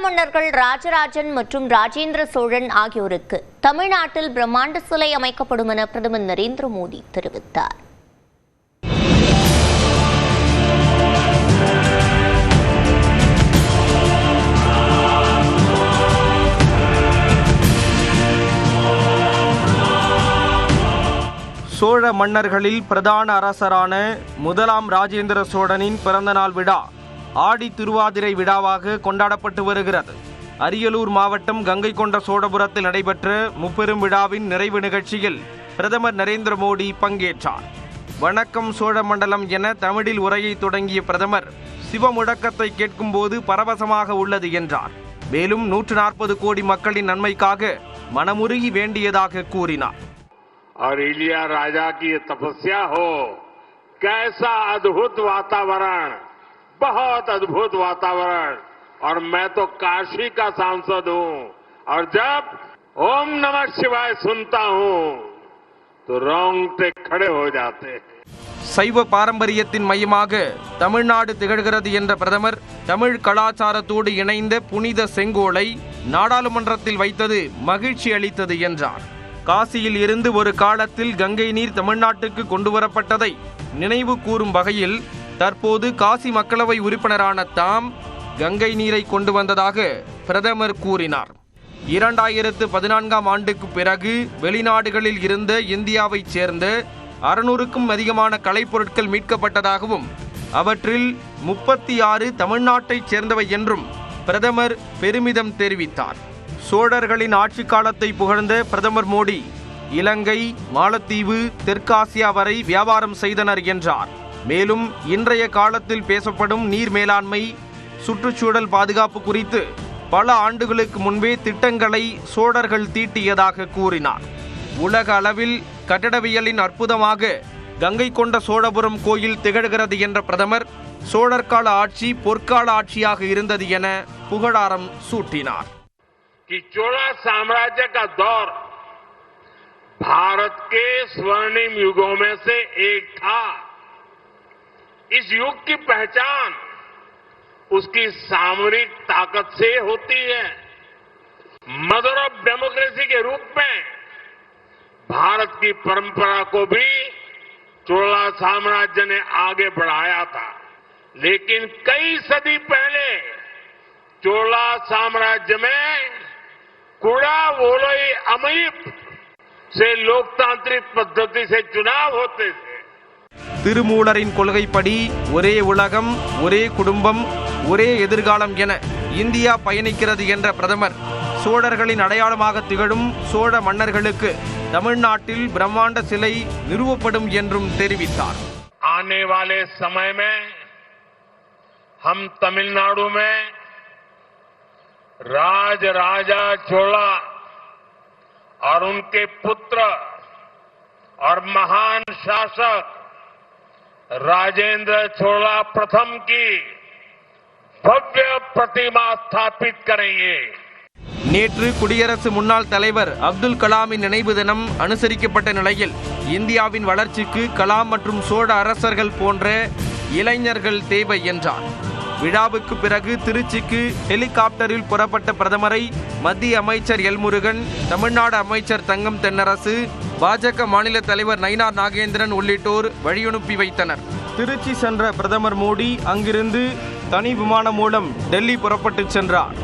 மன்னர்கள் ராஜராஜன் மற்றும் ராஜேந்திர சோழன் ஆகியோருக்கு தமிழ்நாட்டில் பிரம்மாண்ட சிலை அமைக்கப்படும் என பிரதமர் நரேந்திர மோடி தெரிவித்தார். சோழ மன்னர்களில் பிரதான அரசரான முதலாம் ராஜேந்திர சோழனின் பிறந்தநாள் விழா ஆடி திருவாதிரை விழாவாக கொண்டாடப்பட்டு வருகிறது. அரியலூர் மாவட்டம் கங்கை கொண்ட சோழபுரத்தில் நடைபெற்ற முப்பெரும் விழாவின் நிறைவு நிகழ்ச்சியில் பிரதமர் நரேந்திர மோடி பங்கேற்றார். வணக்கம் சோழ மண்டலம் என தமிழில் உரையை தொடங்கிய பிரதமர் சிவ முழக்கத்தை கேட்கும்போது பரவசமாக உள்ளது என்றார். மேலும் 140 கோடி மக்களின் நன்மைக்காக மனமுருகி வேண்டியதாக கூறினார். और इलिया राजा की ये तपस्या हो, कैसा अद्भुत वातावरण, बहुत अद्भुत वातावरण। और मैं तो काशी का सांसद हूं और जब ओम नमः शिवाय सुनता हूं तो रोंगटे खड़े हो जाते हैं. சைவ பாரம்பரியத்தின் மையமாக தமிழ்நாடு திகழ்கிறது என்ற பிரதமர் தமிழ் கலாச்சாரத்தோடு இணைந்த புனித செங்கோலை நாடாளுமன்றத்தில் வைத்தது மகிழ்ச்சி அளித்தது என்றார். காசியில் இருந்து ஒரு காலத்தில் கங்கை நீர் தமிழ்நாட்டுக்கு கொண்டு வரப்பட்டதை நினைவு கூறும் வகையில் தற்போது காசி மக்களவை உறுப்பினரான தாம் கங்கை நீரை கொண்டு வந்ததாக பிரதமர் கூறினார். 2014ஆம் ஆண்டுக்கு பிறகு வெளிநாடுகளில் இருந்த இந்தியாவைச் சேர்ந்த 600க்கும் அதிகமான கலைப்பொருட்கள் மீட்கப்பட்டதாகவும் அவற்றில் 36 தமிழ்நாட்டைச் சேர்ந்தவை என்றும் பிரதமர் பெருமிதம் தெரிவித்தார். சோழர்களின் ஆட்சி காலத்தை புகழ்ந்த பிரதமர் மோடி இலங்கை, மாலத்தீவு, தெற்காசியா வரை வியாபாரம் செய்தனர் என்றார். மேலும் இன்றைய காலத்தில் பேசப்படும் நீர் மேலாண்மை, சுற்றுச்சூழல் பாதுகாப்பு குறித்து பல ஆண்டுகளுக்கு முன்பே திட்டங்களை சோழர்கள் தீட்டியதாக கூறினார். உலக அளவில் கட்டடவியலின் அற்புதமாக கங்கை கொண்ட சோழபுரம் கோயில் திகழ்கிறது என்ற பிரதமர் சோழர்கால ஆட்சி பொற்கால ஆட்சியாக இருந்தது என புகழாரம் சூட்டினார். कि चोला साम्राज्य का दौर भारत के स्वर्णिम युगों में से एक था. इस युग की पहचान उसकी सामरिक ताकत से होती है. मदर ऑफ डेमोक्रेसी के रूप में भारत की परंपरा को भी चोला साम्राज्य ने आगे बढ़ाया था. लेकिन कई सदी पहले चोला साम्राज्य में कुड़ा वोलोई अमीप से लोकतांत्रिक पद्धति से चुनाव होते थे. திருமூலரின் கொள்கைப்படி ஒரே உலகம், ஒரே குடும்பம், ஒரே எதிர்காலம் என இந்தியா பயணிக்கிறது என்ற பிரதமர் சோழர்களின் அடையாளமாக திகழும் சோழ மன்னர்களுக்கு தமிழ்நாட்டில் பிரம்மாண்ட சிலை நிறுவப்படும் என்றும் தெரிவித்தார். आने वाले समय में हम तमिलनाडु में राजा चोला और उनके पुत्र और महान शासक राजेंद्र चोला प्रथम की भव्य प्रतिमा स्थापित करेंगे. நேற்று குடியரசு முன்னாள் தலைவர் அப்துல் கலாமின் நினைவு தினம் அனுசரிக்கப்பட்ட நிலையில் இந்தியாவின் வளர்ச்சிக்கு கலாம் மற்றும் சோழ அரசர்கள் போன்ற இளைஞர்கள் தேவை என்றார். விழாவுக்கு பிறகு திருச்சிக்கு ஹெலிகாப்டரில் புறப்பட்ட பிரதமரை மத்திய அமைச்சர் எல் முருகன், தமிழ்நாடு அமைச்சர் தங்கம் தென்னரசு, பாஜக மாநில தலைவர் நயினார் நாகேந்திரன் உள்ளிட்டோர் வழியனுப்பி வைத்தனர். திருச்சி சென்ற பிரதமர் மோடி அங்கிருந்து தனி விமானம் மூலம் டெல்லி புறப்பட்டு சென்றார்.